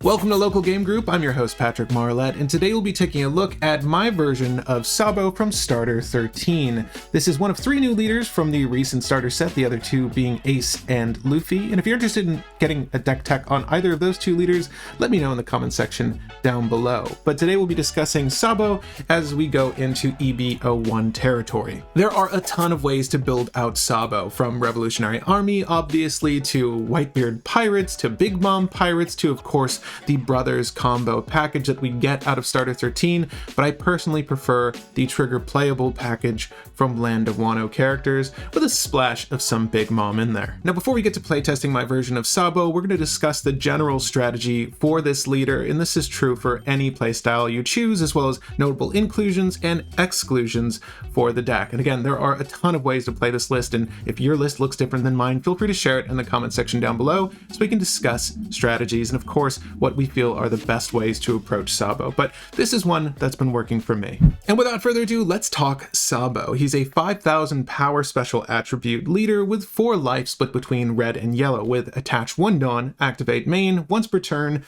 Welcome to Local Game Group. I'm your host, Patrick Marlette, and today we'll be taking a look at my version of Sabo from Starter 13. This is one of 3 new leaders from the recent starter set, the other 2 being Ace and Luffy. And if you're interested in getting a deck tech on either of those 2 leaders, let me know in the comment section down below. But today we'll be discussing Sabo as we go into EB01 territory. There are a ton of ways to build out Sabo, from Revolutionary Army, obviously, to Whitebeard Pirates, to Big Mom Pirates, to, of course, the Brothers combo package that we get out of Starter 13, but I personally prefer the Trigger Playable package from Land of Wano characters with a splash of some Big Mom in there. Now, before we get to playtesting my version of Sabo, we're going to discuss the general strategy for this leader, and this is true for any playstyle you choose, as well as notable inclusions and exclusions for the deck. And again, there are a ton of ways to play this list, and if your list looks different than mine, feel free to share it in the comment section down below so we can discuss strategies and, of course, what we feel are the best ways to approach Sabo, but this is one that's been working for me. And without further ado, let's talk Sabo. He's a 5,000 power special attribute leader with 4 life split between red and yellow, with attach 1 Dawn, activate main. Once per turn,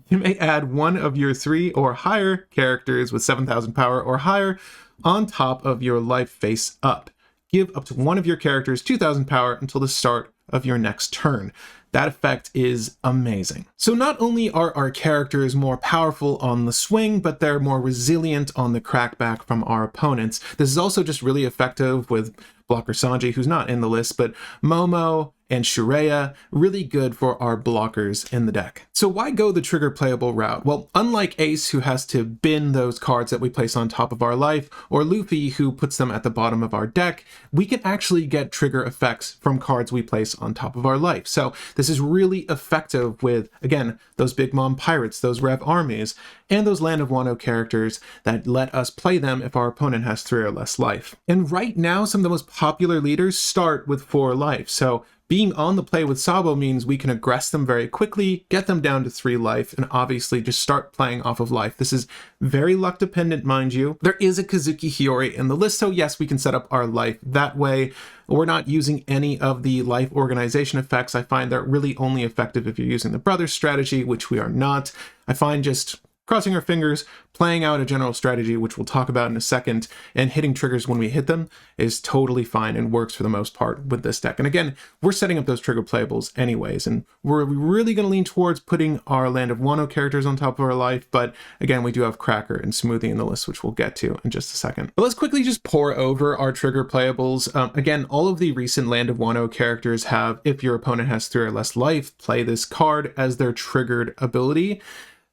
you may add one of your 3 or higher characters with 7,000 power or higher on top of your life face up. Give up to one of your characters 2,000 power until the start of your next turn. That effect is amazing. So not only are our characters more powerful on the swing, but they're more resilient on the crackback from our opponents. This is also just really effective with blocker Sanji, who's not in the list, but Momo and Shureya, really good for our blockers in the deck. So why go the trigger playable route? Well, unlike Ace, who has to bin those cards that we place on top of our life, or Luffy, who puts them at the bottom of our deck, we can actually get trigger effects from cards we place on top of our life. So this is really effective with, again, those Big Mom Pirates, those Rev armies, and those Land of Wano characters that let us play them if our opponent has 3 or less life. And right now, some of the most popular leaders start with 4 life. So being on the play with Sabo means we can aggress them very quickly, get them down to 3 life, and obviously just start playing off of life. This is very luck dependent, mind you. There is a Kazuki Hiyori in the list, so yes, we can set up our life that way. We're not using any of the life organization effects. I find they're really only effective if you're using the Brothers strategy, which we are not. I find just crossing our fingers, playing out a general strategy, which we'll talk about in a second, and hitting triggers when we hit them is totally fine and works for the most part with this deck. And again, we're setting up those trigger playables anyways, and we're really going to lean towards putting our Land of Wano characters on top of our life, but again, we do have Cracker and Smoothie in the list, which we'll get to in just a second. But let's quickly just pour over our trigger playables. Again, all of the recent Land of Wano characters have, if your opponent has 3 or less life, play this card as their triggered ability.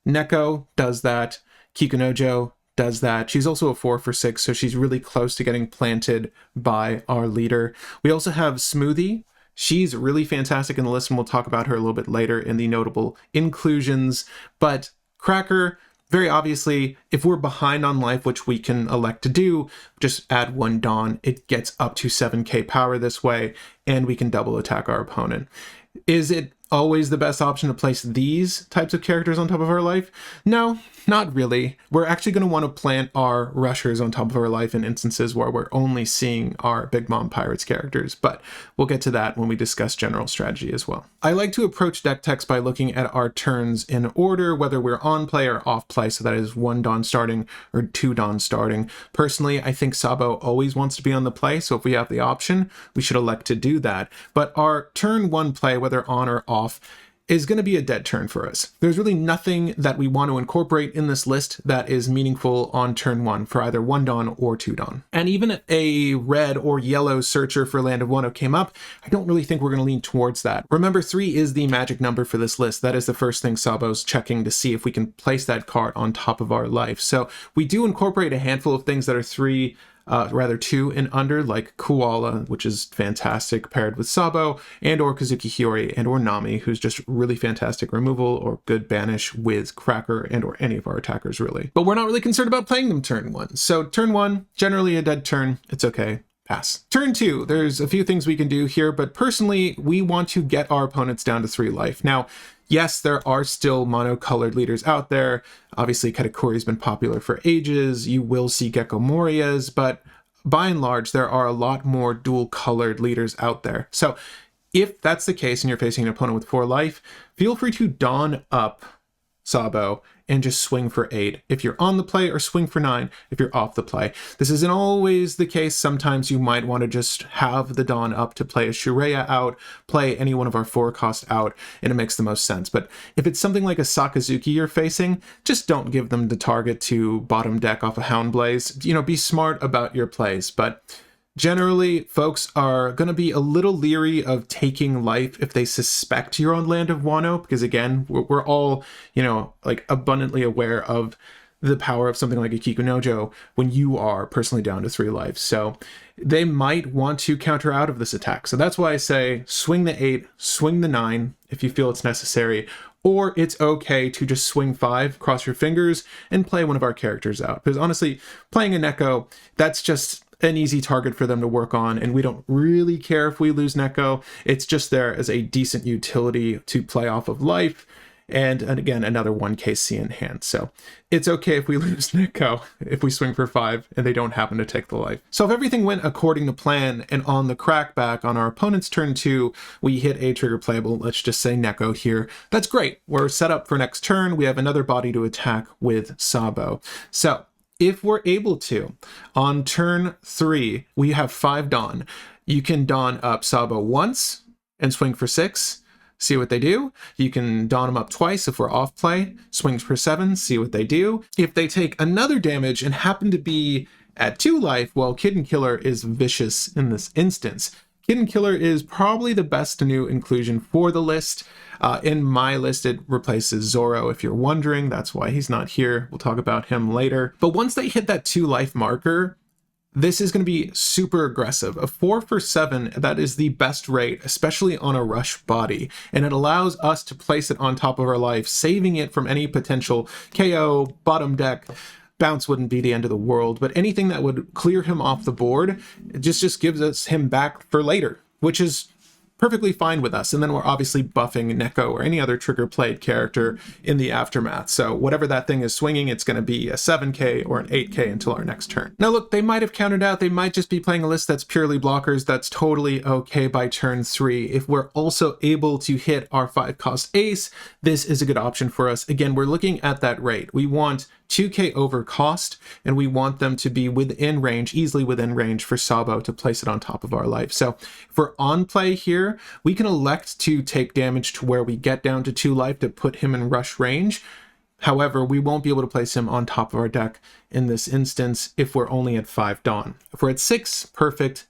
Neko does that. Kikunojo does that. She's also a 4 for 6, so she's really close to getting planted by our leader. We also have Smoothie. She's really fantastic in the list, and we'll talk about her a little bit later in the notable inclusions. But Cracker, very obviously, if we're behind on life, which we can elect to do, just add 1 Dawn. It gets up to 7k power this way, and we can double attack our opponent. Is it always the best option to place these types of characters on top of our life? No, not really. We're actually going to want to plant our rushers on top of our life in instances where we're only seeing our Big Mom Pirates characters, but we'll get to that when we discuss general strategy as well. I like to approach deck techs by looking at our turns in order, whether we're on play or off play, so that is 1 Dawn starting or 2 Dawn starting. Personally, I think Sabo always wants to be on the play, so if we have the option, we should elect to do that. But our turn 1 play, whether on or off, is going to be a dead turn for us. There's really nothing that we want to incorporate in this list that is meaningful on turn 1 for either 1 Dawn or 2 Dawn. And even if a red or yellow searcher for Land of Wano came up, I don't really think we're going to lean towards that. Remember, 3 is the magic number for this list. That is the first thing Sabo's checking to see if we can place that card on top of our life. So we do incorporate a handful of things that are 3, rather 2 and under, like Koala, which is fantastic paired with Sabo, and or Kazuki Hiyori, and or Nami, who's just really fantastic removal or good banish with Cracker and or any of our attackers really. But we're not really concerned about playing them turn 1. So turn 1, generally a dead turn, it's okay. Pass. Turn 2, there's a few things we can do here, but personally, we want to get our opponents down to 3 life. Now, yes, there are still mono-colored leaders out there. Obviously, Katakuri's been popular for ages. You will see Gecko Morias, but by and large, there are a lot more dual-colored leaders out there. So if that's the case and you're facing an opponent with 4 life, feel free to Dawn up Sabo and just swing for 8 if you're on the play, or swing for 9 if you're off the play. This isn't always the case. Sometimes you might want to just have the Dawn up to play a Shureya out, play any one of our 4-cost out, and it makes the most sense. But if it's something like a Sakazuki you're facing, just don't give them the target to bottom deck off a Houndblaze. You know, be smart about your plays. But generally, folks are going to be a little leery of taking life if they suspect you're on Land of Wano, because again, we're all, you know, like abundantly aware of the power of something like a Kikunojo when you are personally down to 3 life. So they might want to counter out of this attack. So that's why I say swing the 8, swing the 9 if you feel it's necessary, or it's okay to just swing 5, cross your fingers, and play one of our characters out. Because honestly, playing a Neko, that's just an easy target for them to work on, and we don't really care if we lose Neko. It's just there as a decent utility to play off of life, and again, another 1kc in hand. So it's okay if we lose Neko if we swing for 5 and they don't happen to take the life. So if everything went according to plan, and on the crackback on our opponent's turn 2, we hit a trigger playable, let's just say Neko here, that's great. We're set up for next turn. We have another body to attack with Sabo. So if we're able to, on turn 3, we have 5 Dawn. You can Dawn up Sabo once and swing for 6, see what they do. You can Dawn them up twice if we're off play, swing for 7, see what they do. If they take another damage and happen to be at 2 life, well, Kid Killer is vicious in this instance. Kid Killer is probably the best new inclusion for the list. In my list, it replaces Zoro, if you're wondering. That's why he's not here. We'll talk about him later. But once they hit that 2 life marker, this is going to be super aggressive. A 4 for 7, that is the best rate, especially on a rush body. And it allows us to place it on top of our life, saving it from any potential KO, bottom deck. Bounce wouldn't be the end of the world, but anything that would clear him off the board just gives us him back for later, which is perfectly fine with us. And then we're obviously buffing Neko or any other trigger played character in the aftermath. So whatever that thing is swinging, it's going to be a 7k or an 8k until our next turn. Now look, they might have countered out. They might just be playing a list that's purely blockers. That's totally okay by turn 3. If we're also able to hit our 5-cost ace, this is a good option for us. Again, we're looking at that rate. We want 2k over cost, and we want them to be within range, easily within range for Sabo to place it on top of our life. So if we're on play here, we can elect to take damage to where we get down to 2 life to put him in rush range. However, we won't be able to place him on top of our deck in this instance if we're only at 5 Dawn. If we're at 6, perfect.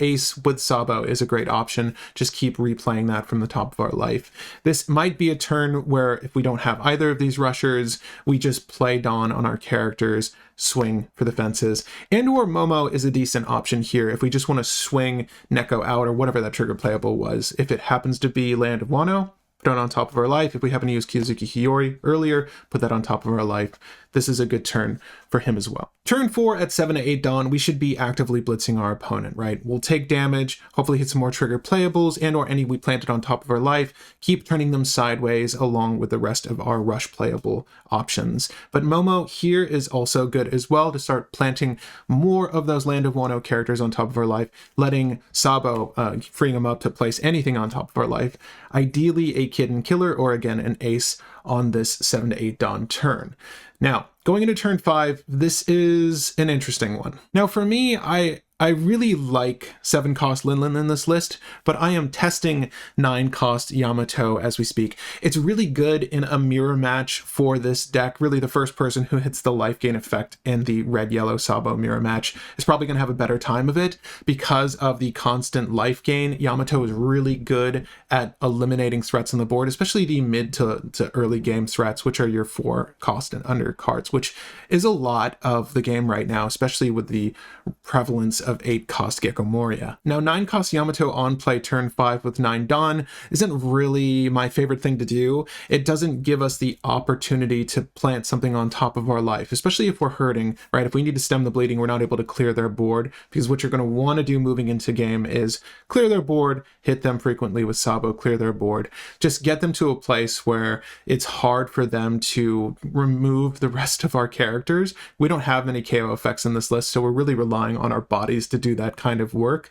Ace with Sabo is a great option. Just keep replaying that from the top of our life. This might be a turn where if we don't have either of these rushers, we just play Dawn on our characters, swing for the fences. And or Momo is a decent option here if we just want to swing Neko out or whatever that trigger playable was. If it happens to be Land of Wano, put it on top of our life. If we happen to use Kizuki Hiyori earlier, put that on top of our life. This is a good turn for him as well. Turn 4 at 7 to 8 Dawn, we should be actively blitzing our opponent, right? We'll take damage, hopefully hit some more trigger playables and or any we planted on top of our life, keep turning them sideways along with the rest of our rush playable options. But Momo here is also good as well to start planting more of those Land of Wano characters on top of our life, letting Sabo, freeing him up to place anything on top of our life. Ideally a Kid Killer or again an ace on this 7 to 8 Dawn turn. Now, going into turn 5, this is an interesting one. Now, for me, I really like 7-cost Linlin in this list, but I am testing 9-cost Yamato as we speak. It's really good in a mirror match for this deck. Really, the first person who hits the life gain effect in the red-yellow Sabo mirror match is probably going to have a better time of it because of the constant life gain. Yamato is really good at eliminating threats on the board, especially the mid to early game threats, which are your 4-cost and under cards, which is a lot of the game right now, especially with the prevalence of 8-cost Gecko Moria. Now, 9-cost Yamato on play turn 5 with 9 Dawn isn't really my favorite thing to do. It doesn't give us the opportunity to plant something on top of our life, especially if we're hurting, right? If we need to stem the bleeding, we're not able to clear their board, because what you're going to want to do moving into game is clear their board, hit them frequently with Sabo, clear their board, just get them to a place where it's hard for them to remove the rest of our characters. We don't have many KO effects in this list, so we're really relying on our bodies to do that kind of work.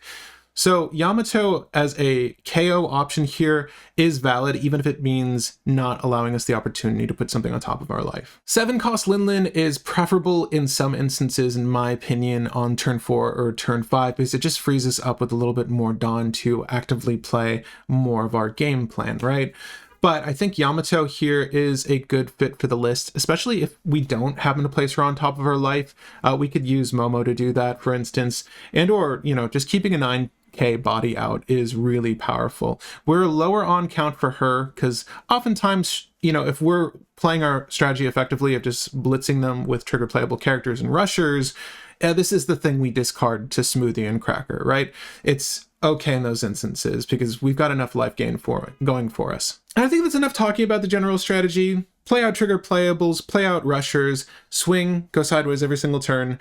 So Yamato as a KO option here is valid, even if it means not allowing us the opportunity to put something on top of our life. 7-cost Lin is preferable in some instances, in my opinion, on turn 4 or turn 5, because it just frees us up with a little bit more Dawn to actively play more of our game plan, right? But I think Yamato here is a good fit for the list, especially if we don't happen to place her on top of our life. We could use Momo to do that, for instance, and or, you know, just keeping a 9k body out is really powerful. We're lower on count for her because oftentimes, you know, if we're playing our strategy effectively of just blitzing them with trigger playable characters and rushers, this is the thing we discard to Smoothie and Cracker, right? It's okay in those instances because we've got enough life gain going for us. And I think that's enough talking about the general strategy. Play out trigger playables, play out rushers, swing, go sideways every single turn,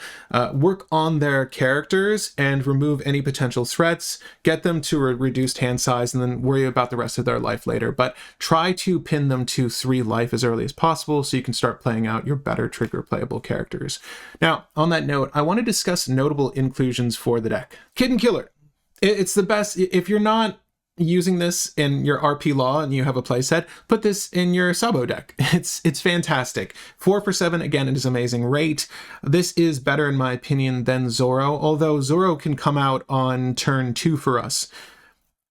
work on their characters and remove any potential threats, get them to a reduced hand size, and then worry about the rest of their life later. But try to pin them to 3 life as early as possible so you can start playing out your better trigger playable characters. Now, on that note, I want to discuss notable inclusions for the deck. Kid and Killer. It's the best. If you're not using this in your RP Law and you have a playset, put this in your Sabo deck. It's fantastic. 4 for 7, again, it is amazing rate. This is better in my opinion than Zoro, although Zoro can come out on turn 2 for us.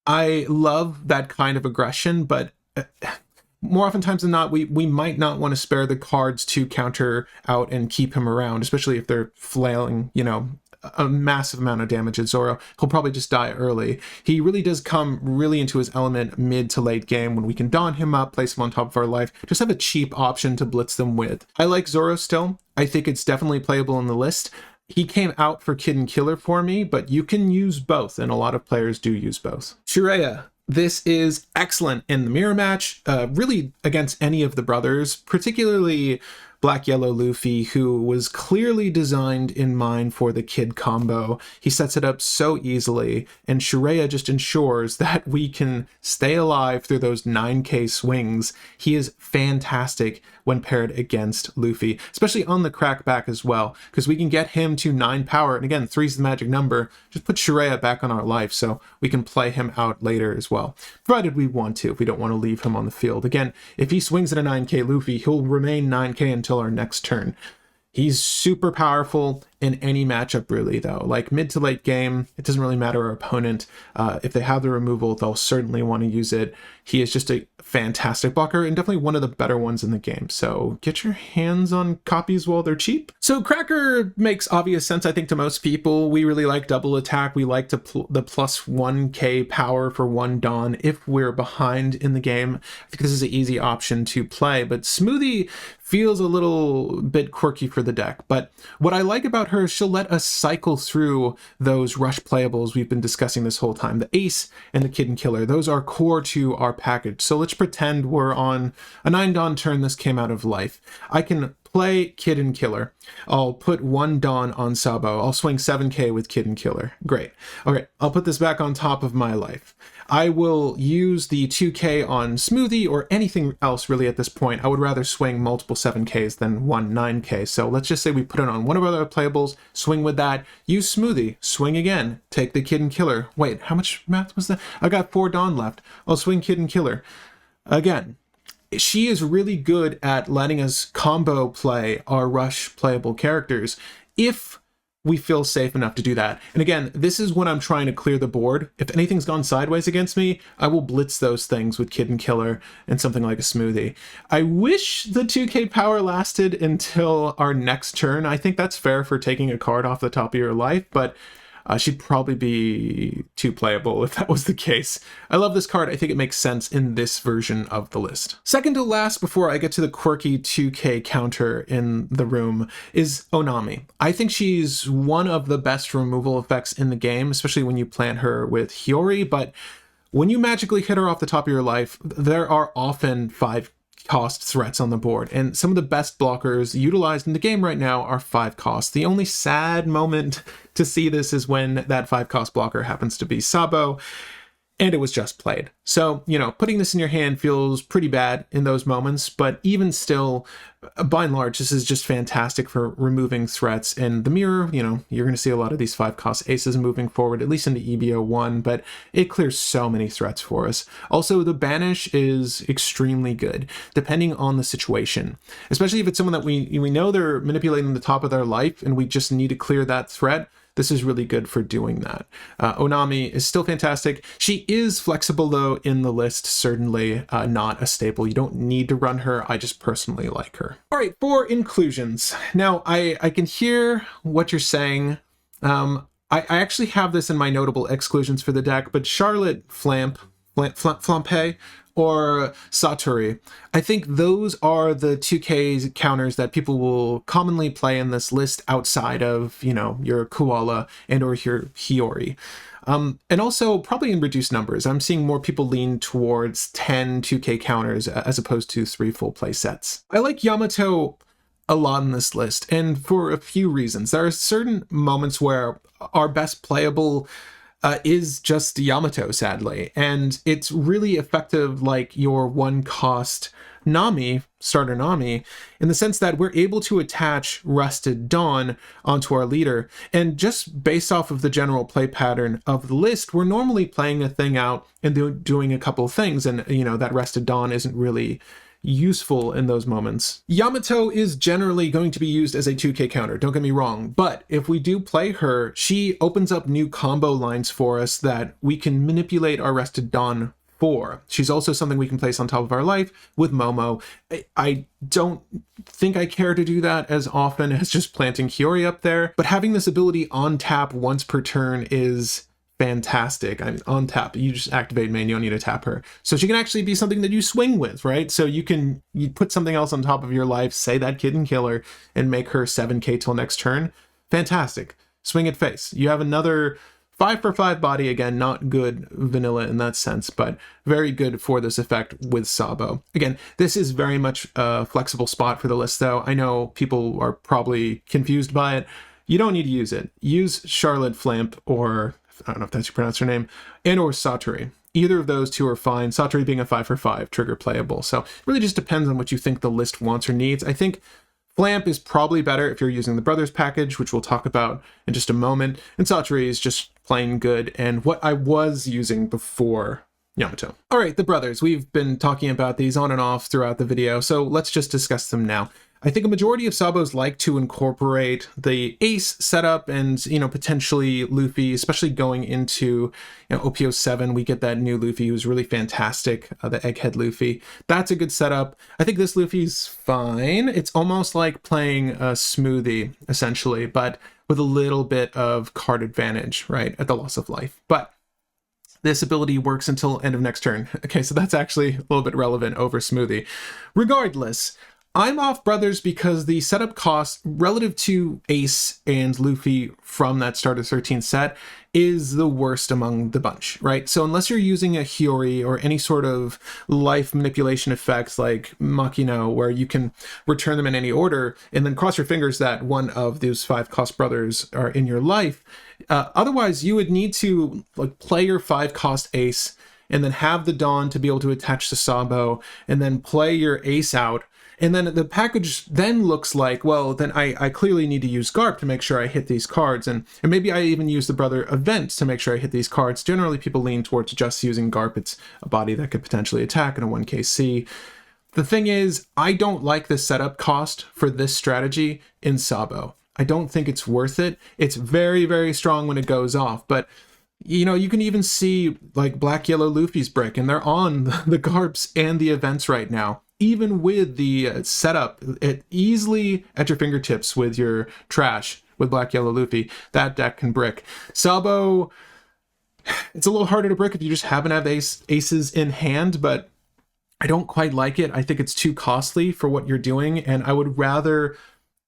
I love that kind of aggression, but more oftentimes than not, we might not want to spare the cards to counter out and keep him around, especially if they're flailing, you know, a massive amount of damage at Zoro. He'll probably just die early. He really does come really into his element mid to late game when we can Dawn him up, place him on top of our life, just have a cheap option to blitz them with. I like Zoro still. I think it's definitely playable in the list. He came out for Kid and Killer for me, but you can use both, and a lot of players do use both. Shiraya. This is excellent in the mirror match, really against any of the brothers, particularly Black Yellow Luffy, who was clearly designed in mind for the Kid combo. He sets it up so easily, and Shiraya just ensures that we can stay alive through those 9k swings. He is fantastic when paired against Luffy, especially on the crackback as well, because we can get him to 9 power, and again, 3 is the magic number. Just put Shiraya back on our life so we can play him out later as well, provided we want to, if we don't want to leave him on the field. Again, if he swings at a 9k Luffy, he'll remain 9k until our next turn. He's super powerful in any matchup, really, though. Like mid to late game, it doesn't really matter our opponent. If they have the removal, they'll certainly want to use it. He is just a fantastic blocker and definitely one of the better ones in the game. So get your hands on copies while they're cheap. So Cracker makes obvious sense, I think, to most people. We really like double attack. We like the plus 1k power for 1 Dawn if we're behind in the game. I think this is an easy option to play, but Smoothie feels a little bit quirky for the deck. But what I like about her is she'll let us cycle through those rush playables we've been discussing this whole time. The Ace and the Kid and Killer, those are core to our package. So let's pretend we're on a 9 Dawn turn. This came out of life. I can play Kid and Killer. I'll put 1 Dawn on Sabo. I'll swing 7k with Kid and Killer. Great. Okay, I'll put this back on top of my life. I will use the 2k on Smoothie or anything else really at this point. I would rather swing multiple 7ks than 1 9k. So let's just say we put it on one of our other playables, swing with that, use Smoothie, swing again, take the Kid and Killer. Wait, how much math was that? I got 4 Dawn left. I'll swing Kid and Killer. Again, she is really good at letting us combo play our rush playable characters if we feel safe enough to do that. And again, this is when I'm trying to clear the board. If anything's gone sideways against me, I will blitz those things with Kid and Killer and something like a Smoothie. I wish the 2k power lasted until our next turn. I think that's fair for taking a card off the top of your life, but she'd probably be too playable if that was the case. I love this card. I think it makes sense in this version of the list. Second to last before I get to the quirky 2k counter in the room is Onami. I think she's one of the best removal effects in the game, especially when you plant her with Hiyori, but when you magically hit her off the top of your life, there are often 5 cost threats on the board, and some of the best blockers utilized in the game right now are 5 costs. The only sad moment to see this is when that 5 cost blocker happens to be Sabo. and it was just played. So, you know, putting this in your hand feels pretty bad in those moments, but even still, by and large, this is just fantastic for removing threats. In the mirror, you know, you're going to see a lot of these 5-cost aces moving forward, at least into EB01, but it clears so many threats for us. Also, the banish is extremely good, depending on the situation, especially if it's someone that we know they're manipulating the top of their life and we just need to clear that threat. This is really good for doing that. Onami is still fantastic. She is flexible, though, in the list, certainly not a staple. You don't need to run her. I just personally like her. All right, for inclusions. Now, I can hear what you're saying. I actually have this in my notable exclusions for the deck, but Charlotte Flampe, or Satori. I think those are the 2K counters that people will commonly play in this list outside of, you know, your Koala and or your Hiyori. And also probably in reduced numbers. I'm seeing more people lean towards 10 2K counters as opposed to 3 full play sets. I like Yamato a lot in this list, and for a few reasons. There are certain moments where our best playable is just Yamato, sadly. And it's really effective like your 1-cost Nami, starter Nami, in the sense that we're able to attach Rusted Dawn onto our leader. And just based off of the general play pattern of the list, we're normally playing a thing out and doing a couple of things. And, you know, that Rusted Dawn isn't really useful in those moments. Yamato is generally going to be used as a 2K counter, don't get me wrong, but if we do play her, she opens up new combo lines for us that we can manipulate our Rested Dawn for. She's also something we can place on top of our life with Momo. I don't think I care to do that as often as just planting Hiyori up there, but having this ability on tap once per turn is fantastic. I mean, on tap, you just activate main, you don't need to tap her. So she can actually be something that you swing with, right? So you put something else on top of your life, say that kid and kill her, and make her 7k till next turn. Fantastic. Swing it face. You have another 5-for-5 body, again, not good vanilla in that sense, but very good for this effect with Sabo. Again, this is very much a flexible spot for the list, though. I know people are probably confused by it. You don't need to use it. Use Charlotte Flampe, or I don't know if that's how you pronounce her name, and or Satori. Either of those two are fine. Satori being a 5-for-5 trigger playable. So it really just depends on what you think the list wants or needs. I think Flampe is probably better if you're using the Brothers package, which we'll talk about in just a moment. And Satori is just plain good and what I was using before Yamato. All right, the Brothers. We've been talking about these on and off throughout the video, so let's just discuss them now. I think a majority of Sabos like to incorporate the ace setup and, you know, potentially Luffy, especially going into, you know, OP07, we get that new Luffy who's really fantastic, the Egghead Luffy. That's a good setup. I think this Luffy's fine. It's almost like playing a smoothie, essentially, but with a little bit of card advantage, right, at the loss of life. But this ability works until end of next turn. Okay, so that's actually a little bit relevant over smoothie. Regardless, I'm off Brothers because the setup cost relative to Ace and Luffy from that Starter 13 set is the worst among the bunch, right? So unless you're using a Hiyori or any sort of life manipulation effects like Makino, where you can return them in any order and then cross your fingers that one of those 5-cost brothers are in your life, otherwise you would need to like play your 5-cost Ace and then have the Dawn to be able to attach to Sabo and then play your Ace out. And then the package then looks like, well, then I clearly need to use Garp to make sure I hit these cards. And maybe I even use the Brother event to make sure I hit these cards. Generally, people lean towards just using Garp. It's a body that could potentially attack in a 1KC. The thing is, I don't like the setup cost for this strategy in Sabo. I don't think it's worth it. It's very, very strong when it goes off. But, you know, you can even see like Black Yellow Luffy's brick, and they're on the Garps and the events right now. Even with the setup, it easily at your fingertips with your trash with Black Yellow Luffy, that deck can brick. Sabo, it's a little harder to brick if you just happen to have aces in hand, but I don't quite like it. I think it's too costly for what you're doing, and I would rather,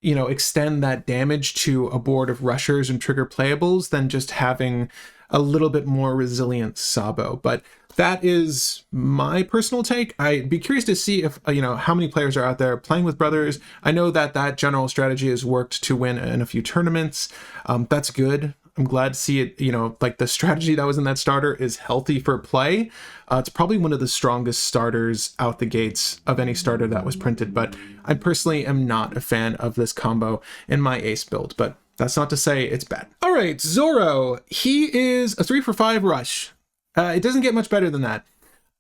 you know, extend that damage to a board of rushers and trigger playables than just having a little bit more resilient Sabo. But that is my personal take. I'd be curious to see if, you know, how many players are out there playing with Brothers. I know that that general strategy has worked to win in a few tournaments. That's good. I'm glad to see it, you know, like the strategy that was in that starter is healthy for play. It's probably one of the strongest starters out the gates of any starter that was printed, but I personally am not a fan of this combo in my ace build, but that's not to say it's bad. All right, Zoro, he is a 3 for 5 rush. It doesn't get much better than that.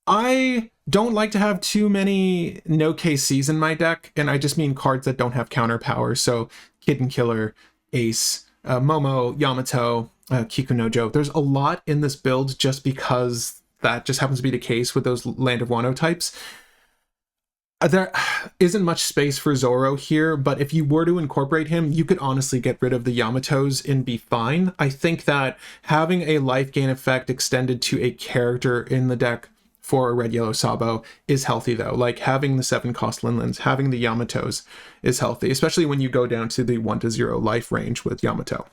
I don't like to have too many no KCs in my deck, and I just mean cards that don't have counter power. So Kitten Killer, Ace, Momo, Yamato, Kikunojo. There's a lot in this build just because that just happens to be the case with those Land of Wano types. There isn't much space for Zoro here, but if you were to incorporate him, you could honestly get rid of the Yamatos and be fine. I think that having a life gain effect extended to a character in the deck for a red yellow Sabo is healthy though. Like having the 7 cost Linlands, having the Yamatos is healthy, especially when you go down to the 1-0 life range with Yamato.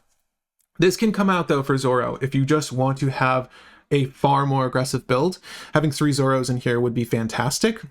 This can come out though for Zoro if you just want to have a far more aggressive build. Having 3 Zoros in here would be fantastic.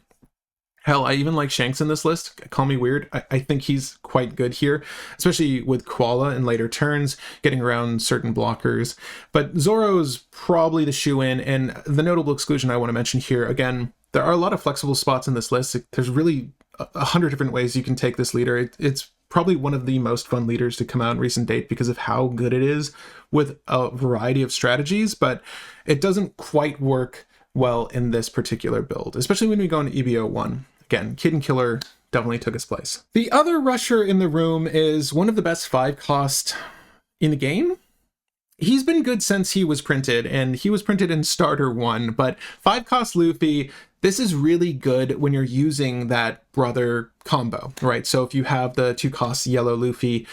Hell, I even like Shanks in this list. Call me weird. I think he's quite good here, especially with Koala in later turns, getting around certain blockers. But Zoro's probably the shoe-in, and the notable exclusion I want to mention here, again, there are a lot of flexible spots in this list. There's really 100 different ways you can take this leader. It's probably one of the most fun leaders to come out in recent date because of how good it is with a variety of strategies, but it doesn't quite work well in this particular build, especially when we go into EB01. Again, Kitten Killer definitely took its place. The other rusher in the room is one of the best 5 cost in the game. He's been good since he was printed, and he was printed in Starter 1, but 5 cost Luffy, this is really good when you're using that brother combo, right? So if you have the 2 cost yellow Luffy,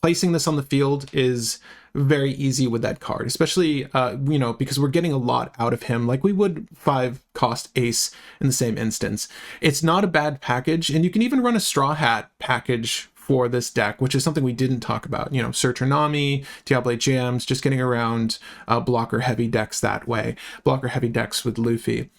placing this on the field is very easy with that card, especially, you know, because we're getting a lot out of him like we would 5 cost Ace in the same instance. It's not a bad package, and you can even run a Straw Hat package for this deck, which is something we didn't talk about. You know, Searcher Nami, Diable Jams, just getting around blocker heavy decks that way, blocker heavy decks with Luffy.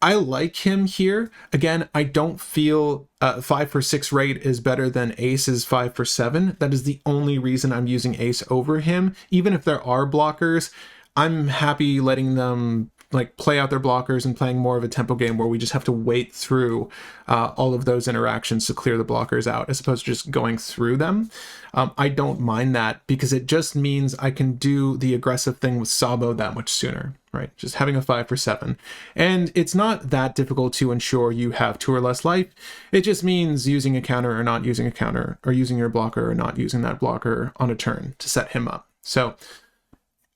I like him here. Again, I don't feel 5 for 6 rate is better than Ace's 5 for 7. That is the only reason I'm using Ace over him. Even if there are blockers, I'm happy letting them like play out their blockers and playing more of a tempo game where we just have to wait through all of those interactions to clear the blockers out as opposed to just going through them. I don't mind that because it just means I can do the aggressive thing with Sabo that much sooner, right? Just having a 5 for 7. And it's not that difficult to ensure you have 2 or less life. It just means using a counter or not using a counter, or using your blocker or not using that blocker on a turn to set him up. So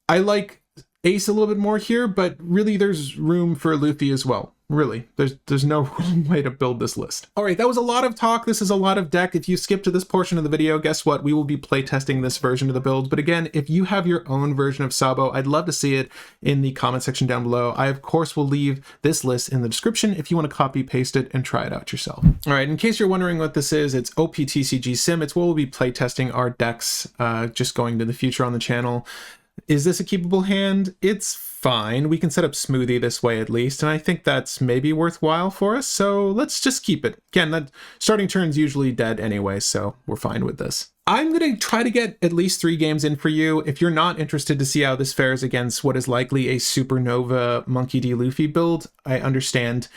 I like Ace a little bit more here, but really there's room for Luffy as well. Really, there's no wrong way to build this list. All right, that was a lot of talk. This is a lot of deck. If you skip to this portion of the video, guess what? We will be playtesting this version of the build. But again, if you have your own version of Sabo, I'd love to see it in the comment section down below. I, of course, will leave this list in the description if you want to copy, paste it, and try it out yourself. All right, in case you're wondering what this is, it's OPTCG Sim. It's where we'll be playtesting our decks just going to the future on the channel. Is this a keepable hand? It's fine. We can set up Smoothie this way at least, and I think that's maybe worthwhile for us, so let's just keep it. Again, that starting turn's usually dead anyway, so we're fine with this. I'm going to try to get at least 3 games in for you. If you're not interested to see how this fares against what is likely a Supernova Monkey D. Luffy build, I understand.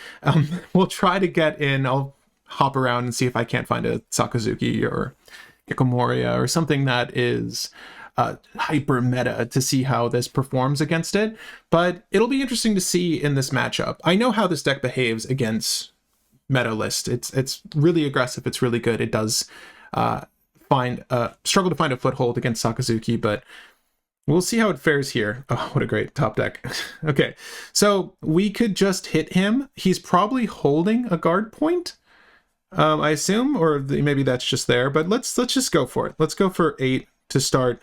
We'll try to get in. I'll hop around and see if I can't find a Sakazuki or Gecko Moria or something that is hyper meta to see how this performs against it, but it'll be interesting to see in this matchup. I know how this deck behaves against meta list. It's really aggressive. It's really good. It does struggle to find a foothold against Sakazuki, but we'll see how it fares here. Oh, what a great top deck. Okay, so we could just hit him. He's probably holding a guard point, I assume, or maybe that's just there, but let's just go for it. Let's go for 8 to start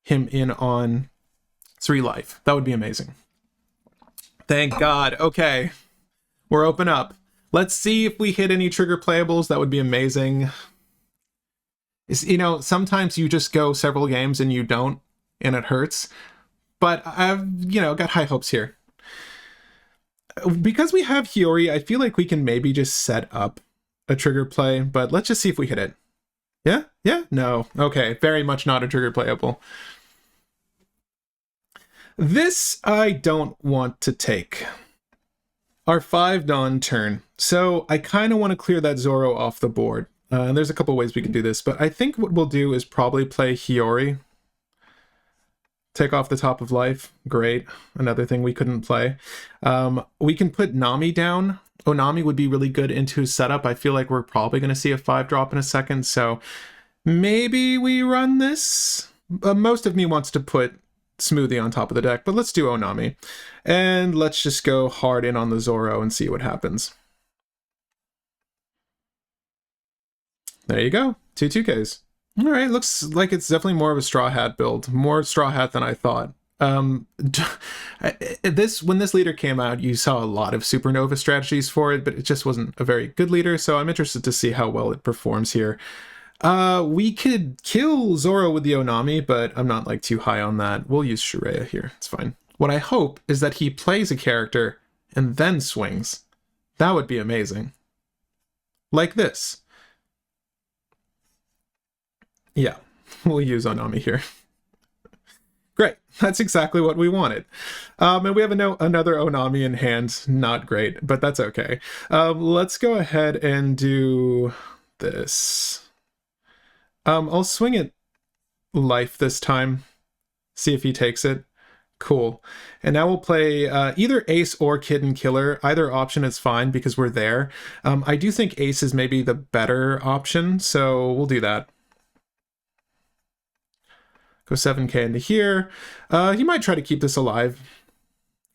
him in on 3 life. That would be amazing. Thank God. Okay, we're open up. Let's see if we hit any trigger playables. That would be amazing. You know, sometimes you just go several games and you don't, and it hurts. But I've, you know, got high hopes here. Because we have Hiyori, I feel like we can maybe just set up a trigger play, but let's just see if we hit it. Yeah? Yeah? No. Okay. Very much not a trigger playable. This I don't want to take. Our 5 Dawn turn. So I kind of want to clear that Zoro off the board. And there's a couple ways we can do this, but I think what we'll do is probably play Hiyori. Take off the top of life. Great. Another thing we couldn't play. We can put Nami down. Onami would be really good into his setup. I feel like we're probably going to see a 5-drop in a second, so maybe we run this. Most of me wants to put Smoothie on top of the deck, but let's do Onami. And let's just go hard in on the Zoro and see what happens. There you go. 2 2Ks. All right, looks like it's definitely more of a Straw Hat build. More Straw Hat than I thought. When this leader came out, you saw a lot of Supernova strategies for it, but it just wasn't a very good leader, so I'm interested to see how well it performs here. We could kill Zoro with the Onami, but I'm not like too high on that. We'll use Shiraya here. It's fine. What I hope is that he plays a character and then swings. That would be amazing. Like this. Yeah, we'll use Onami here. Great, that's exactly what we wanted. And we have another Onami in hand. Not great, but that's okay. Let's go ahead and do this. I'll swing it life this time. See if he takes it. Cool. And now we'll play either Ace or Kid and Killer. Either option is fine because we're there. I do think Ace is maybe the better option, so we'll do that. Go 7k into here. He might try to keep this alive.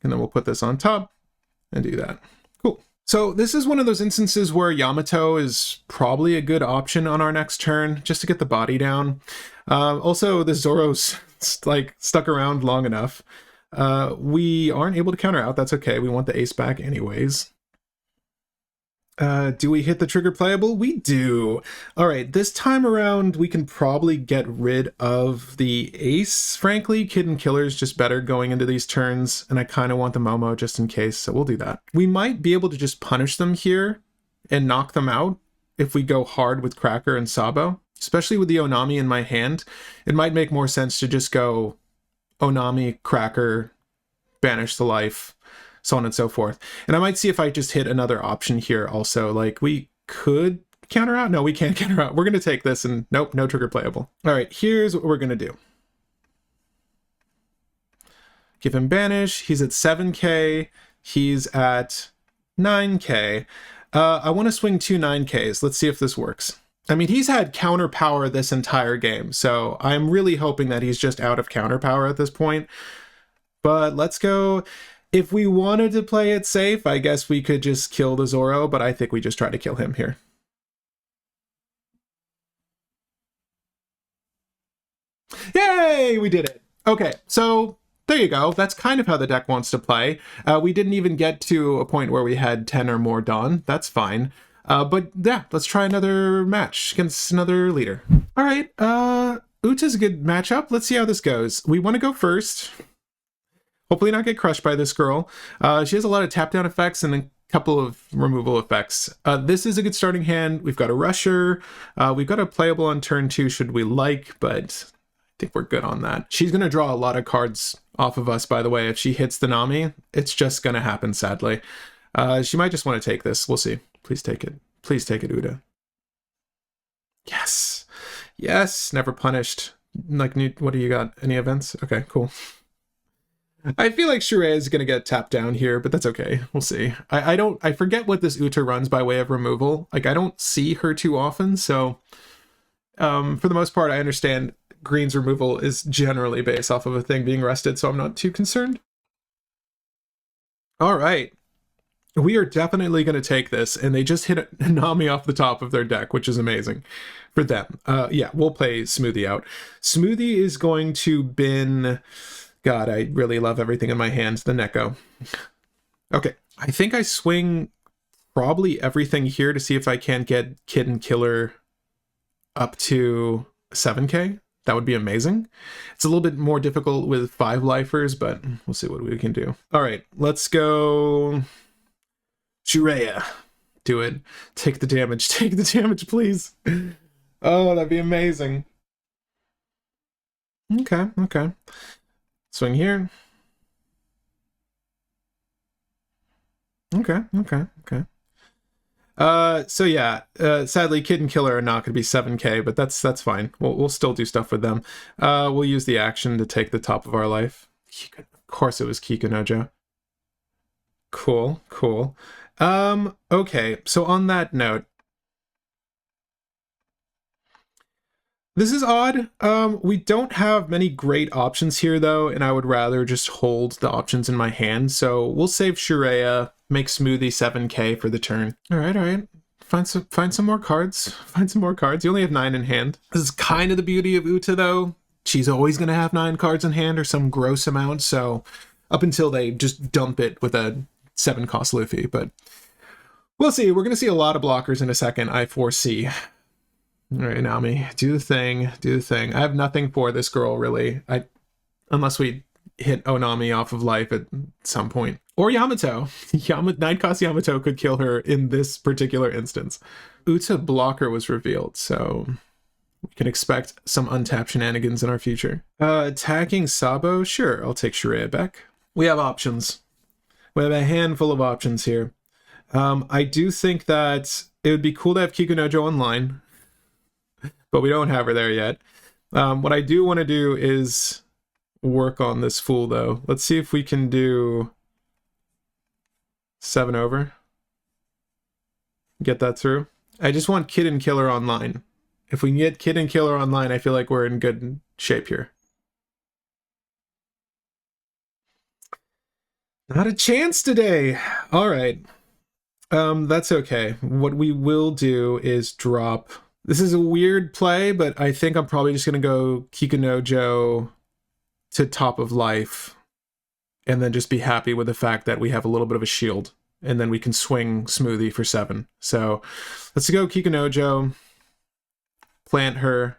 And then we'll put this on top and do that. Cool. So this is one of those instances where Yamato is probably a good option on our next turn, just to get the body down. Also, the Zoro's like stuck around long enough. We aren't able to counter out. That's okay. We want the ace back anyways. Do we hit the trigger playable? We do. All right, this time around, we can probably get rid of the ace, frankly. Kid and Killer is just better going into these turns, and I kind of want the Momo just in case, so we'll do that. We might be able to just punish them here and knock them out if we go hard with Cracker and Sabo, especially with the Onami in my hand. It might make more sense to just go Onami, Cracker, banish the life, so on and so forth. And I might see if I just hit another option here also. Like, we could counter out. No, we can't counter out. We're going to take this and nope, no trigger playable. All right, here's what we're going to do. Give him banish. He's at 7k. He's at 9k. I want to swing 2 9ks. Let's see if this works. I mean, he's had counter power this entire game, so I'm really hoping that he's just out of counter power at this point. But let's go. If we wanted to play it safe, I guess we could just kill the Zoro, but I think we just try to kill him here. Yay! We did it! Okay, so there you go. That's kind of how the deck wants to play. We didn't even get to a point where we had 10 or more Dawn. That's fine. But yeah, let's try another match against another leader. All right, Uta's a good matchup. Let's see how this goes. We want to go first. Hopefully not get crushed by this girl. She has a lot of tap down effects and a couple of removal effects. This is a good starting hand. We've got a rusher. We've got a playable on turn 2 should we like, but I think we're good on that. She's going to draw a lot of cards off of us, by the way. If she hits the Nami, it's just going to happen, sadly. She might just want to take this. We'll see. Please take it. Please take it, Uta. Yes. Yes. Never punished. Like, what do you got? Any events? Okay, cool. I feel like Shiraya is going to get tapped down here, but that's okay. We'll see. I forget what this Uta runs by way of removal. Like, I don't see her too often, so for the most part, I understand Green's removal is generally based off of a thing being rested, so I'm not too concerned. All right. We are definitely going to take this, and they just hit a Nami off the top of their deck, which is amazing for them. Yeah, we'll play Smoothie out. Smoothie is going to bin... God, I really love everything in my hands. The Gecko. Okay, I think I swing probably everything here to see if I can't get Kid and Killer up to 7k. That would be amazing. It's a little bit more difficult with 5 lifers, but we'll see what we can do. All right, let's go Shiraya. Do it. Take the damage. Take the damage, please. Oh, that'd be amazing. Okay, okay. Swing here. Okay. So yeah, sadly, Kid and Killer are not going to be 7K, but that's fine. We'll still do stuff with them. We'll use the action to take the top of our life. Of course, it was Kikunojo. Cool. Okay. So on that note, this is odd. We don't have many great options here, though, and I would rather just hold the options in my hand. So we'll save Shiraya, make Smoothie 7K for the turn. All right. Find some more cards. Find some more cards. You only have 9 in hand. This is kind of the beauty of Uta, though. She's always going to have 9 cards in hand or some gross amount, so up until they just dump it with a 7-cost Luffy, but we'll see. We're going to see a lot of blockers in a second, I foresee. All right, Nami, do the thing. I have nothing for this girl, really. Unless we hit Onami off of life at some point. Or Yamato. 9-cost Yamato could kill her in this particular instance. Uta blocker was revealed, so we can expect some untapped shenanigans in our future. Attacking Sabo? Sure, I'll take Shiraya back. We have options. We have a handful of options here. I do think that it would be cool to have Kikunojo online, but we don't have her there yet. What I do want to do is work on this fool, though. Let's see if we can do 7 over. Get that through. I just want Kid and Killer online. If we can get Kid and Killer online, I feel like we're in good shape here. Not a chance today. All right. That's okay. What we will do is drop... This is a weird play, but I think I'm probably just going to go Kikunojo to top of life and then just be happy with the fact that we have a little bit of a shield and then we can swing Smoothie for 7. So let's go Kikunojo, plant her,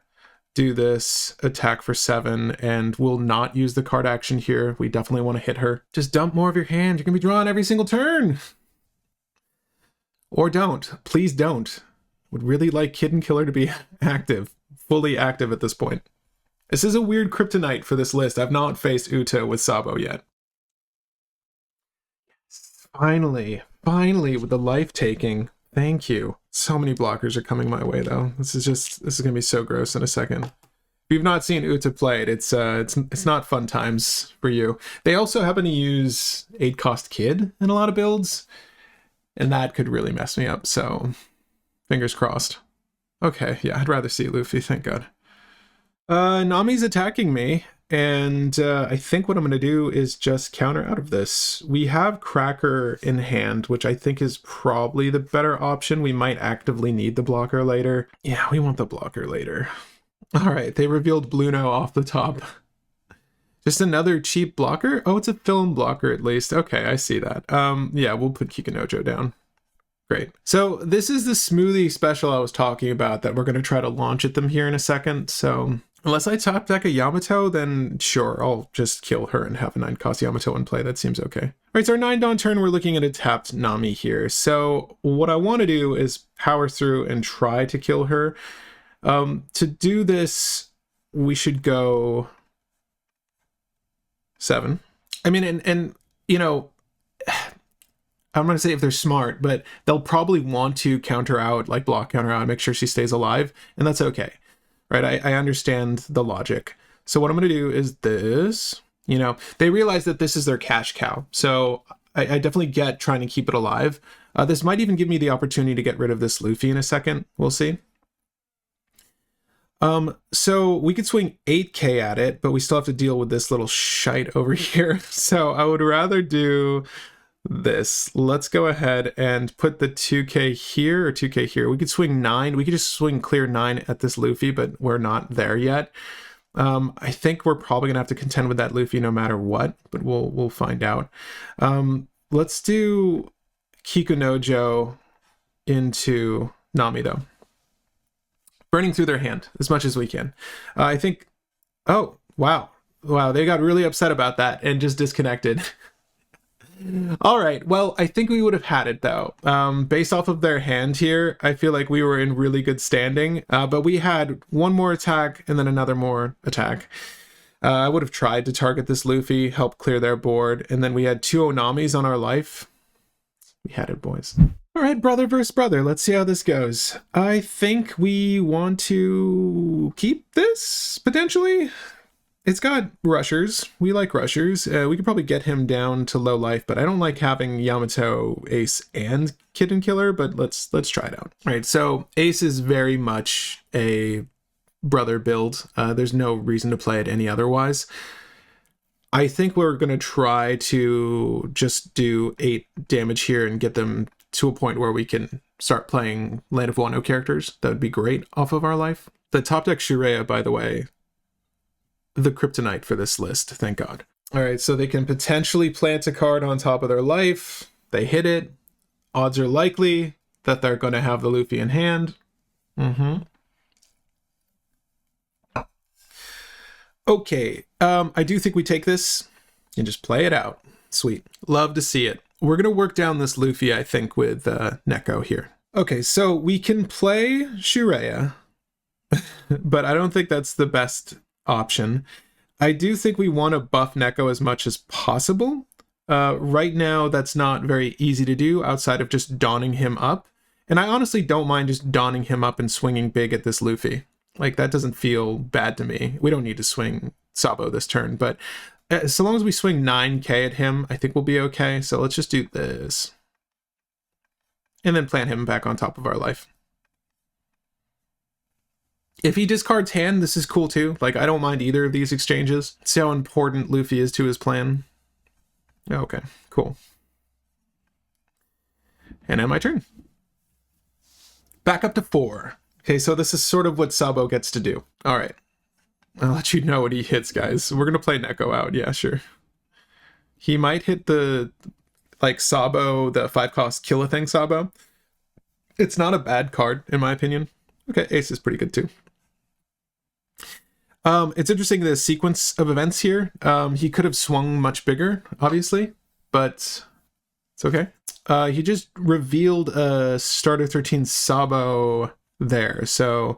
do this, attack for 7, and we'll not use the card action here. We definitely want to hit her. Just dump more of your hand. You're going to be drawn every single turn. Or don't. Please don't. Would really like Kid and Killer to be active, fully active at this point. This is a weird kryptonite for this list. I've not faced Uta with Sabo yet. Finally with the life taking. Thank you. So many blockers are coming my way though. This is gonna be so gross in a second. If you've not seen Uta played, it's not fun times for you. They also happen to use 8-cost Kid in a lot of builds, and that could really mess me up, so fingers crossed. Okay, yeah, I'd rather see Luffy, thank God. Nami's attacking me, and I think what I'm going to do is just counter out of this. We have Cracker in hand, which I think is probably the better option. We might actively need the blocker later. Yeah, we want the blocker later. All right, they revealed Bluno off the top. Just another cheap blocker? Oh, it's a film blocker at least. Okay, I see that. Yeah, we'll put Kikunojo down. Great. So this is the Smoothie special I was talking about that we're going to try to launch at them here in a second. So unless I top deck a Yamato, then sure, I'll just kill her and have a 9-cost Yamato in play. That seems okay. All right, so our 9-dawn turn, we're looking at a tapped Nami here. So what I want to do is power through and try to kill her. To do this, we should go 7. I mean, and you know... I'm going to say if they're smart, but they'll probably want to counter out, like block counter out, and make sure she stays alive, and that's okay, right? I understand the logic. So what I'm going to do is this, you know, they realize that this is their cash cow, so I definitely get trying to keep it alive. This might even give me the opportunity to get rid of this Luffy in a second. We'll see. So we could swing 8K at it, but we still have to deal with this little shite over here. So I would rather do this. Let's go ahead and put the 2K here or 2K here. We could swing 9. We could just swing clear 9 at this Luffy, but we're not there yet. I think we're probably gonna have to contend with that Luffy no matter what, but we'll find out. Let's do Kikunojo into Nami though. Burning through their hand as much as we can. I think, oh, wow, they got really upset about that and just disconnected. All right, well, I think we would have had it though. Based off of their hand here, I feel like we were in really good standing, but we had one more attack and then another more attack. I would have tried to target this Luffy, help clear their board, and then we had 2 Onamis on our life. We had it, boys. All right, brother versus brother. Let's see how this goes. I think we want to keep this, potentially. It's got rushers. We like rushers. We could probably get him down to low life, but I don't like having Yamato, Ace, and Kitten Killer, but let's try it out. All right, so Ace is very much a brother build. There's no reason to play it any otherwise. I think we're going to try to just do 8 damage here and get them to a point where we can start playing Land of Wano characters. That would be great off of our life. The top deck Shureya, by the way, the kryptonite for this list, thank God. All right, so they can potentially plant a card on top of their life. They hit it. Odds are likely that they're going to have the Luffy in hand. Okay, I do think we take this and just play it out. Sweet. Love to see it. We're going to work down this Luffy, I think, with Neko here. Okay, so we can play Shureya, but I don't think that's the best option. I do think we want to buff Neko as much as possible. Right now, that's not very easy to do outside of just donning him up. And I honestly don't mind just donning him up and swinging big at this Luffy. Like, that doesn't feel bad to me. We don't need to swing Sabo this turn, but so long as we swing 9k at him, I think we'll be okay. So let's just do this. And then plant him back on top of our life. If he discards hand, this is cool too. Like, I don't mind either of these exchanges. See how important Luffy is to his plan. Okay, cool. And now my turn. Back up to 4. Okay, so this is sort of what Sabo gets to do. All right. I'll let you know what he hits, guys. We're going to play Neko out. Yeah, sure. He might hit the, like, Sabo, the 5-cost Kill-A-Thing Sabo. It's not a bad card, in my opinion. Okay, Ace is pretty good too. It's interesting, the sequence of events here. He could have swung much bigger, obviously, but it's okay. He just revealed a Starter 13 Sabo there, so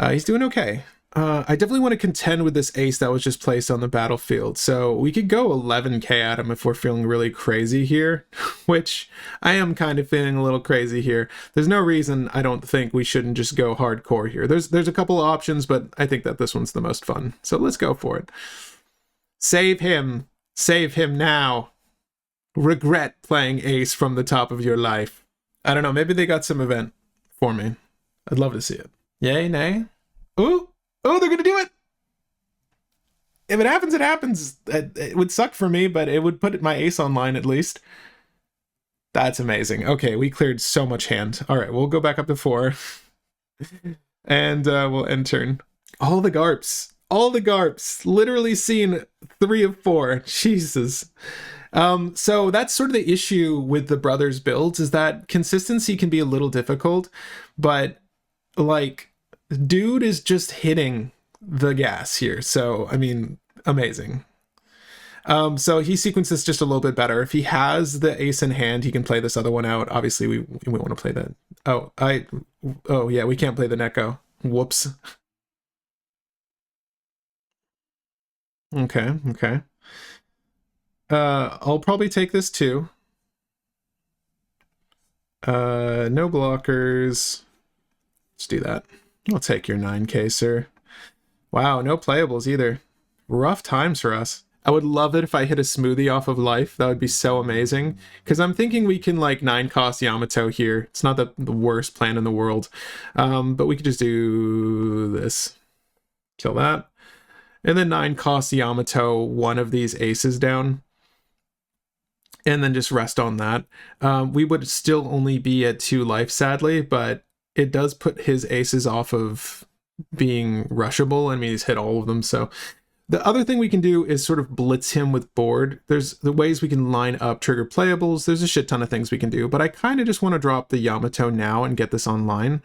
he's doing okay. I definitely want to contend with this Ace that was just placed on the battlefield, so we could go 11k at him if we're feeling really crazy here, which I am kind of feeling a little crazy here. There's no reason I don't think we shouldn't just go hardcore here. There's a couple of options, but I think that this one's the most fun, so let's go for it. Save him. Save him now. Regret playing Ace from the top of your life. I don't know, maybe they got some event for me. I'd love to see it. Yay, nay? Ooh! Oh, they're gonna do it! If it happens, it happens. It would suck for me, but it would put my Ace online at least. That's amazing. Okay, we cleared so much hand. All right, we'll go back up to 4. And we'll end turn. All the Garps. All the Garps. Literally seen 3 of 4. Jesus. So that's sort of the issue with the brothers builds, is that consistency can be a little difficult, but like, dude is just hitting the gas here. So, I mean, amazing. So he sequences just a little bit better. If he has the Ace in hand, he can play this other one out. Obviously, we want to play that. Oh yeah, we can't play the Neko. Whoops. Okay. I'll probably take this too. No blockers. Let's do that. I'll take your 9k, sir. Wow, no playables either. Rough times for us. I would love it if I hit a smoothie off of life. That would be so amazing. Because I'm thinking we can, like, 9-cost Yamato here. It's not the worst plan in the world. But we could just do this. Kill that. And then 9-cost Yamato, one of these aces down. And then just rest on that. We would still only be at 2 life, sadly, but it does put his aces off of being rushable. I mean, he's hit all of them. So the other thing we can do is sort of blitz him with board. There's the ways we can line up trigger playables. There's a shit ton of things we can do, but I kind of just want to drop the Yamato now and get this online.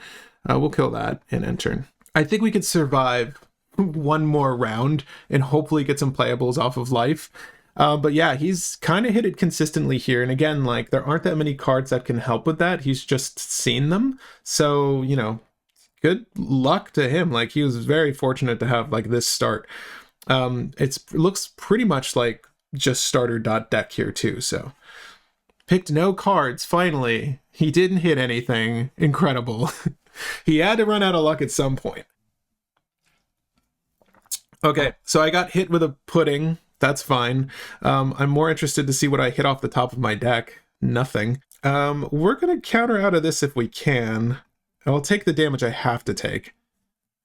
We'll kill that and end turn. I think we could survive one more round and hopefully get some playables off of life. But yeah, he's kind of hit it consistently here. And again, like, there aren't that many cards that can help with that. He's just seen them. So, you know, good luck to him. Like, he was very fortunate to have, like, this start. It looks pretty much like just starter.deck here too. So Picked no cards, finally. He didn't hit anything. Incredible. He had to run out of luck at some point. Okay, so I got hit with a pudding. That's fine. I'm more interested to see what I hit off the top of my deck. Nothing. We're going to counter out of this if we can. I'll take the damage I have to take.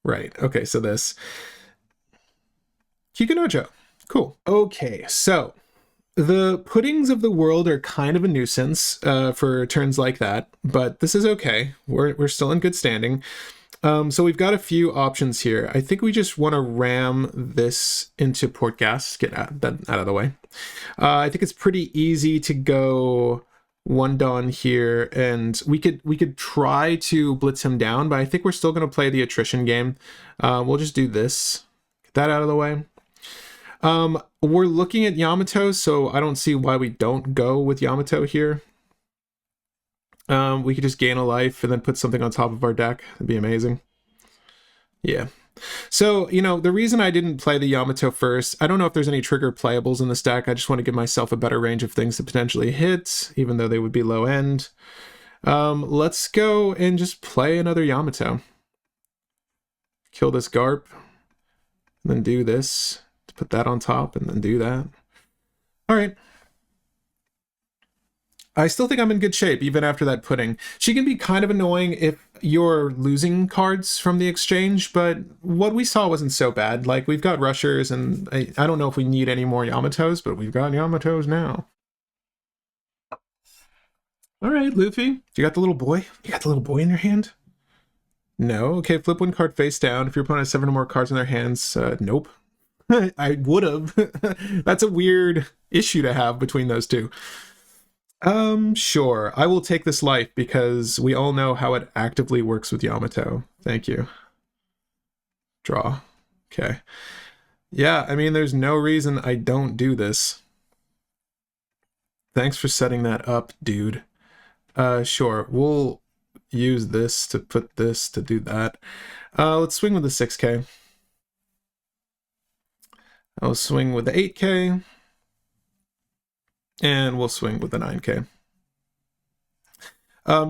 Right, okay, so this. Kikunojo. Cool. Okay, so the puddings of the world are kind of a nuisance for turns like that, but this is okay. We're still in good standing. So we've got a few options here. I think we just want to ram this into port gas, get that out of the way. I think it's pretty easy to go one Dawn here, and we could try to blitz him down, but I think we're still going to play the attrition game. We'll just do this. Get that out of the way. We're looking at Yamato, so I don't see why we don't go with Yamato here. We could just gain a life and then put something on top of our deck. That'd be amazing. Yeah. So, you know, the reason I didn't play the Yamato first, I don't know if there's any trigger playables in this deck. I just want to give myself a better range of things to potentially hit, even though they would be low end. Let's go and just play another Yamato. Kill this Garp, and then do this. Put that on top and then do that. All right. I still think I'm in good shape even after that pudding. She can be kind of annoying if you're losing cards from the exchange, but what we saw wasn't so bad. Like, we've got rushers, and I don't know if we need any more Yamatos, but we've got Yamatos now. All right, Luffy. You got the little boy? You got the little boy in your hand? No. Okay, flip one card face down. If your opponent has 7 or more cards in their hands, nope. I would have. That's a weird issue to have between those two. Sure. I will take this life because we all know how it actively works with Yamato. Thank you. Draw. Okay. Yeah, I mean, there's no reason I don't do this. Thanks for setting that up, dude. Sure. We'll use this to put this to do that. Let's swing with the 6K. I'll swing with the 8K, and we'll swing with the 9K.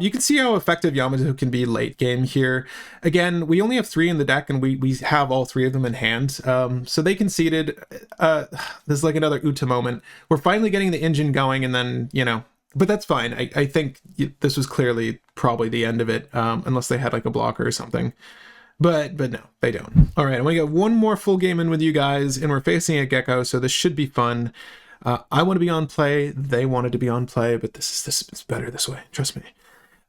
You can see how effective Yamato can be late game here. Again, we only have 3 in the deck, and we have all 3 of them in hand. So they conceded. There's like another Uta moment. We're finally getting the engine going, and then, you know, but that's fine. I think this was clearly probably the end of it, unless they had like a blocker or something. But no, they don't. All right, I'm going to get one more full game in with you guys, and we're facing a Gecko, so this should be fun. I want to be on play. They wanted to be on play, but this is better this way. Trust me.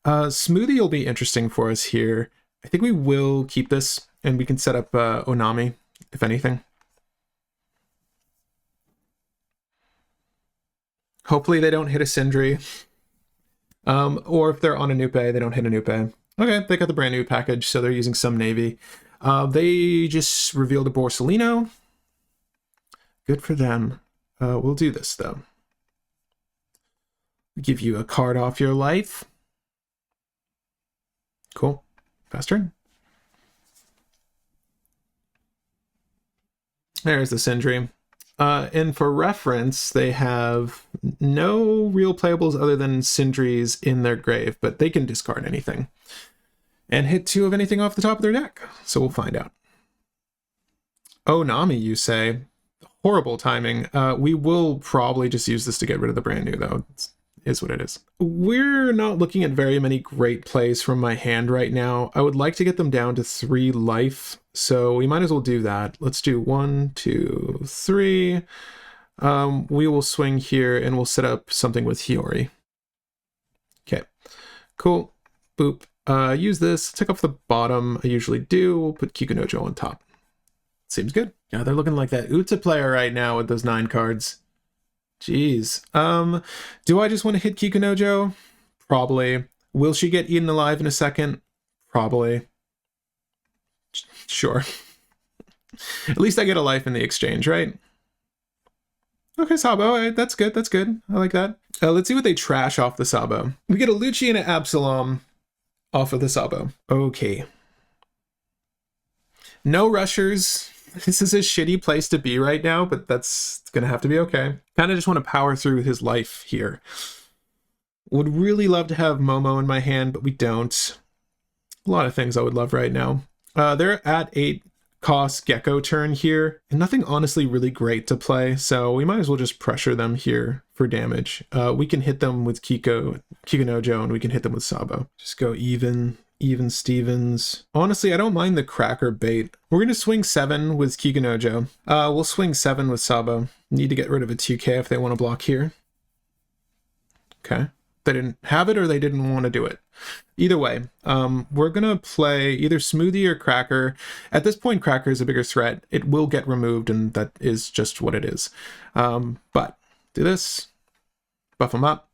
Smoothie will be interesting for us here. I think we will keep this, and we can set up Onami, if anything. Hopefully they don't hit a Sindri. Or if they're on a Nupe, they don't hit a Nupe. Okay, they got the brand new package, so they're using some Navy. They just revealed a Borsalino. Good for them. We'll do this, though. Give you a card off your life. Cool. Fast turn. There's the Sindri. And for reference, they have no real playables other than Sindris in their grave, but they can discard anything and hit 2 of anything off the top of their deck. So we'll find out. Oh, Nami, you say. Horrible timing. We will probably just use this to get rid of the brand new, though. It is what it is. We're not looking at very many great plays from my hand right now. I would like to get them down to 3 life, so we might as well do that. Let's do 1, 2, 3. We will swing here, and we'll set up something with Hiyori. Okay, cool. Boop. Use this, take off the bottom. I usually do. We'll put Kikunojo on top. Seems good. Yeah, they're looking like that Uta player right now with those 9 cards. Jeez. Do I just want to hit Kikunojo? Probably. Will she get eaten alive in a second? Probably. Sure. At least I get a life in the exchange, right? Okay, Sabo. That's good. That's good. I like that. Let's see what they trash off the Sabo. We get a Lucci and an Absalom off of the Sabo. Okay. No rushers. This is a shitty place to be right now, but that's gonna have to be okay. Kind of just want to power through his life here. Would really love to have Momo in my hand, but we don't. A lot of things I would love right now. They're at 8 cost Gecko turn here, and nothing honestly really great to play, so we might as well just pressure them here for damage. We can hit them with Kikunojo, and we can hit them with Sabo. Just go even Stevens. Honestly, I don't mind the cracker bait. We're gonna swing 7 with Kikunojo. We'll swing 7 with Sabo. Need to get rid of a 2K if they want to block here. Okay. They didn't have it or they didn't want to do it. Either way, we're gonna play either Smoothie or Cracker. At this point, Cracker is a bigger threat. It will get removed, and that is just what it is. But do this, buff him up.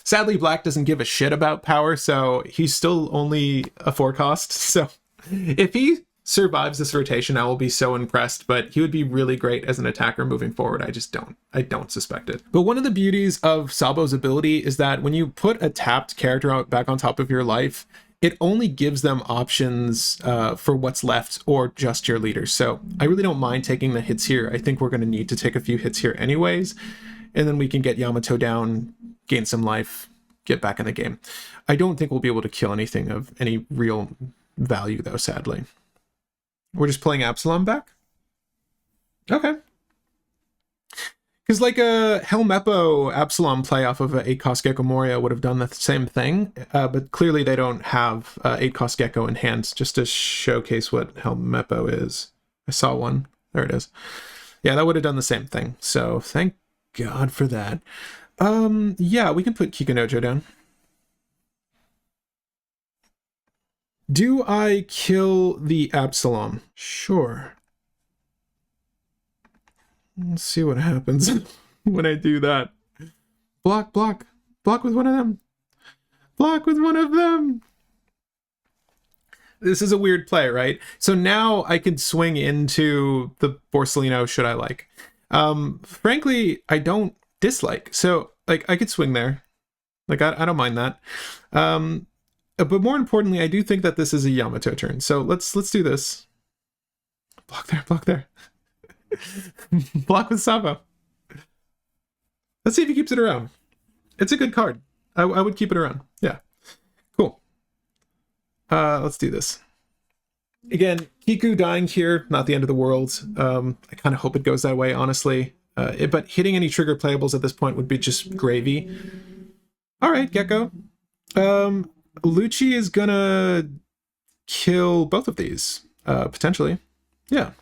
Sadly, Black doesn't give a shit about power, so he's still only a 4 cost. So if he survives this rotation, I will be so impressed, but he would be really great as an attacker moving forward. I don't suspect it. But one of the beauties of Sabo's ability is that when you put a tapped character back on top of your life, it only gives them options for what's left or just your leaders. So I really don't mind taking the hits here. I think we're going to need to take a few hits here anyways, and then we can get Yamato down, gain some life, get back in the game. I don't think we'll be able to kill anything of any real value though, sadly. We're just playing Absalom back? Okay. Because like a Helmeppo Absalom play off of a 8-cost Gecko Moria would have done the same thing, but clearly they don't have 8-cost Gecko in hand, just to showcase what Helmeppo is. I saw one. There it is. Yeah, that would have done the same thing, so thank God for that. Yeah, we can put Kikunojo down. Do I kill the Absalom? Sure. Let's see what happens when I do that. Block, block. Block with one of them. Block with one of them. This is a weird play, right? So now I could swing into the Borsellino should I like. Frankly, I don't dislike. So like I could swing there. Like I don't mind that. But more importantly, I do think that this is a Yamato turn. So let's do this. Block there, block there. Block with Sabo. Let's see if he keeps it around. It's a good card. I would keep it around. Yeah. Cool. Let's do this. Again, Kiku dying here, not the end of the world. I kind of hope it goes that way, honestly. But hitting any trigger playables at this point would be just gravy. All right, Gecko. Lucci is gonna kill both of these, potentially. Yeah.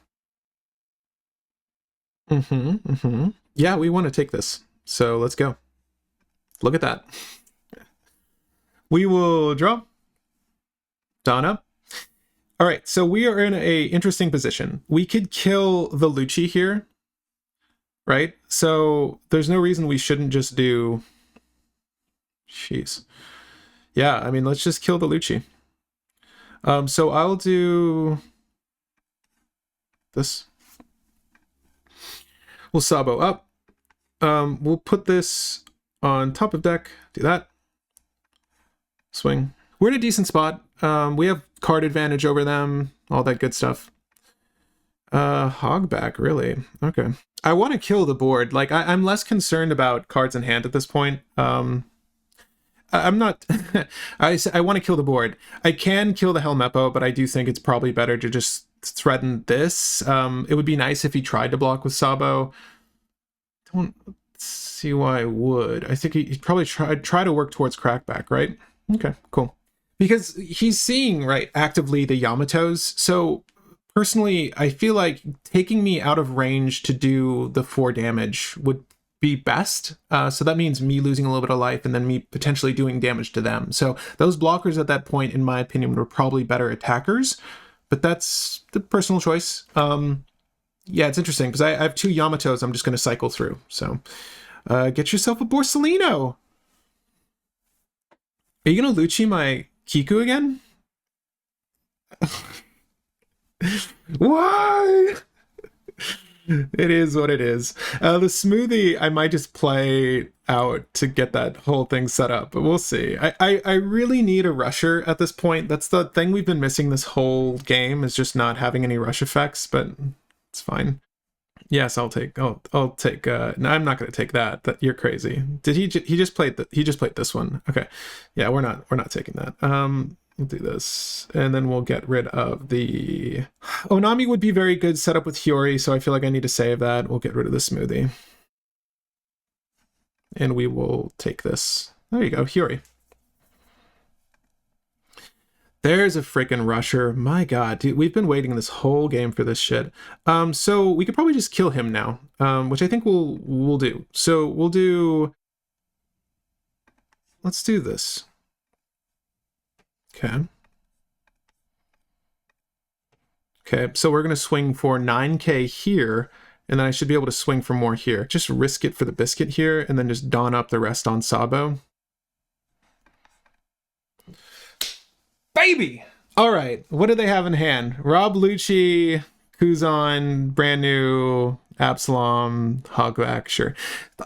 Yeah, we want to take this. So let's go. Look at that. We will draw. Dawn up. All right, so we are in a interesting position. We could kill the Lucci here, right? So there's no reason we shouldn't just do... Jeez. Yeah, I mean, let's just kill the Lucci. So I'll do this. We'll Sabo up. We'll put this on top of deck. Do that. Swing. We're in a decent spot. We have card advantage over them. All that good stuff. Hogback, really? Okay. I want to kill the board. Like, I'm less concerned about cards in hand at this point. I'm not... I want to kill the board. I can kill the Helmeppo, but I do think it's probably better to just threaten this. It would be nice if he tried to block with Sabo. Don't see why I would. I think he'd probably try to work towards crackback, right? Okay, cool. Because he's seeing, right, actively the Yamatos. So personally, I feel like taking me out of range to do the 4 damage would be best. So that means me losing a little bit of life and then me potentially doing damage to them. So those blockers at that point, in my opinion, were probably better attackers, but that's the personal choice. Yeah, it's interesting because I have 2 Yamatos I'm just going to cycle through. So get yourself a Borsellino. Are you going to Lucci my Kiku again? Why? It is what it is. The Smoothie, I might just play out to get that whole thing set up, but we'll see. I really need a rusher at this point. That's the thing we've been missing this whole game, is just not having any rush effects, but it's fine. Yes, I'll take no, I'm not going to take that. You're crazy. Did he just played he just played this one. Okay. Yeah, we're not taking that. We'll do this and then we'll get rid of the Onami would be very good setup with Hiyori, so I feel like I need to save that. We'll get rid of the smoothie. And we will take this. There you go, Hiyori. There's a freaking rusher. My god, dude, we've been waiting this whole game for this shit. So we could probably just kill him now, which I think we'll do. So we'll do... Let's do this. Okay. Okay, so we're going to swing for 9k here, and then I should be able to swing for more here. Just risk it for the biscuit here, and then just don up the rest on Sabo. Baby! All right, what do they have in hand? Rob Lucci, Kuzan, brand new, Absalom, Hogback, sure.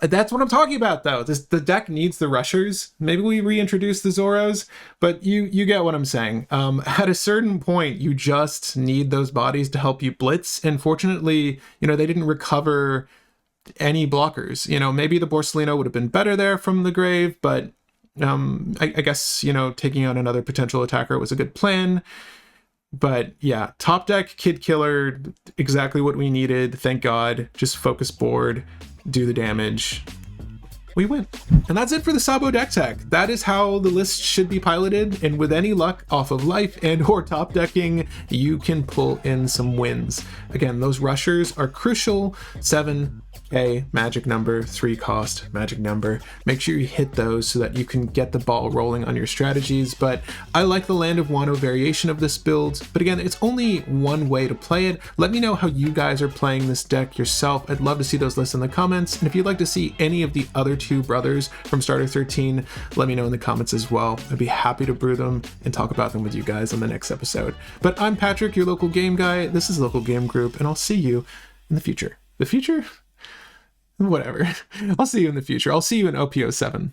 That's what I'm talking about, though. The deck needs the rushers. Maybe we reintroduce the Zoros, but you get what I'm saying. At a certain point, you just need those bodies to help you blitz, and fortunately, you know, they didn't recover any blockers. You know, maybe the Borsellino would have been better there from the grave, but I guess, you know, taking out another potential attacker was a good plan. But yeah, top deck, Kid Killer, exactly what we needed. Thank God. Just focus board, do the damage. We win. And that's it for the Sabo deck tech. That is how the list should be piloted, and with any luck off of life and or top decking, you can pull in some wins. Again, those rushers are crucial. 7k magic number, 3 cost magic number. Make sure you hit those so that you can get the ball rolling on your strategies. But I like the Land of Wano variation of this build, but again, it's only one way to play it. Let me know how you guys are playing this deck yourself. I'd love to see those lists in the comments, and if you'd like to see any of the other 2 brothers from Starter 13, let me know in the comments as well. I'd be happy to brew them and talk about them with you guys on the next episode. But I'm Patrick, your local game guy. This is Local Game Group, and I'll see you in the future. The future? Whatever. I'll see you in the future. I'll see you in OP07.